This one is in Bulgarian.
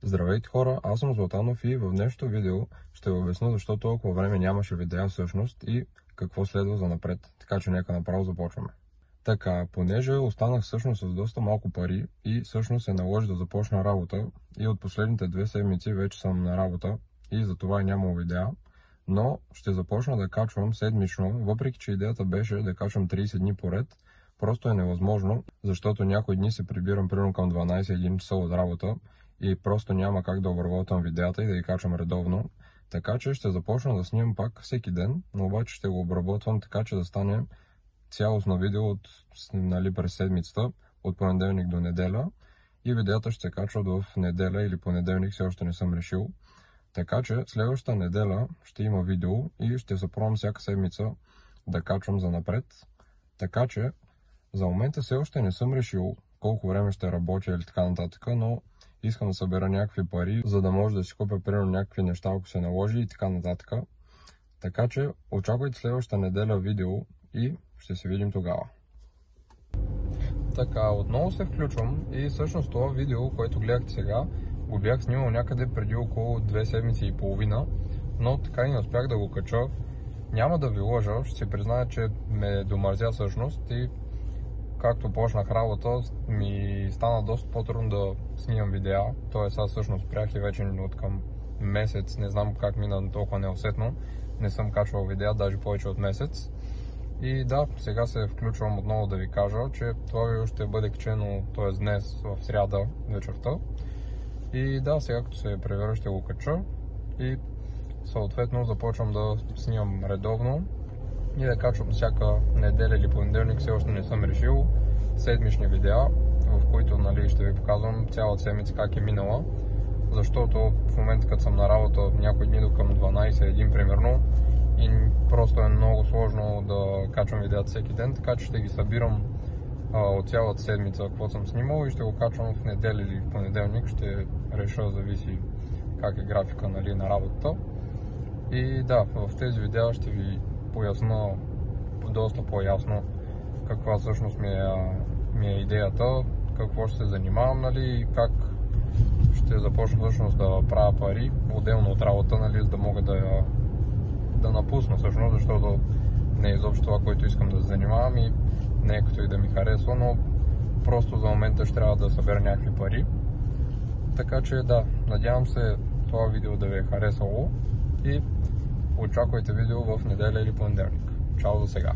Здравейте хора, аз съм Златанов и в днешното видео ще ви обясня защо толкова време нямаше видеа всъщност и какво следва за напред. Така че нека направо започваме. Така, понеже останах всъщност с доста малко пари и всъщност се наложи да започна работа и от последните 2 седмици вече съм на работа и затова и нямам видеа, но ще започна да качвам седмично, въпреки че идеята беше да качвам 30 дни поред. Просто е невъзможно, защото някои дни се прибирам примерно към 12-1 часа от работа и просто няма как да обработвам видеята и да ги качвам редовно. Така че ще започна да снимам пак всеки ден, но обаче ще го обработвам така, че да стане цялостно видео през седмицата, от понеделник до неделя, и видеята ще се качват в неделя или понеделник, все още не съм решил. Така че следващата неделя ще има видео и ще се пробвам всяка седмица да качвам за напред. Така че за момента все още не съм решил колко време ще работя или така нататък, но искам да събера някакви пари, за да може да си купя примерно някакви неща, ако се наложи и така нататък. Така че очаквайте следващата неделя видео и ще се видим тогава. Така, отново се включвам и всъщност това видео, което гледахте сега, го бях снимал някъде преди около 2 седмици и половина, но така и не успях да го кача. Няма да ви лъжа, ще си призная, че ме домързя всъщност и както почнах работа, ми стана доста по-трудно да снимам видеа. Тоест аз всъщност спрях и вече от към месец, не знам как мина толкова неусетно, не съм качвал видеа, даже повече от месец. И да, сега се включвам отново да ви кажа, че това видео ще бъде качено, т.е. днес в сряда вечерта. И да, сега като се превера ще го кача и съответно започвам да снимам редовно и да качвам всяка неделя или понеделник, все още не съм решил, седмични видеа, в които ще ви показвам цялата седмица как е минала, защото в момента като съм на работа някои дни до към 12-1 примерно и просто е много сложно да качвам видеата всеки ден, така че ще ги събирам от цялата седмица, какво съм снимал, и ще го качвам в неделя или в понеделник, ще реша, зависи как е графика на работата. И да, в тези видеа ще ви поясна доста по-ясно каква всъщност ми е идеята, какво ще се занимавам, и как ще започна всъщност да правя пари отделно от работа, за да мога да напусна всъщност, защото не е изобщо това, което искам да се занимавам и не е като и да ми харесва, но просто за момента ще трябва да събера някакви пари. Така че да, надявам се това видео да ви е харесало и очаквайте видео в неделя или понеделник. Чао за сега!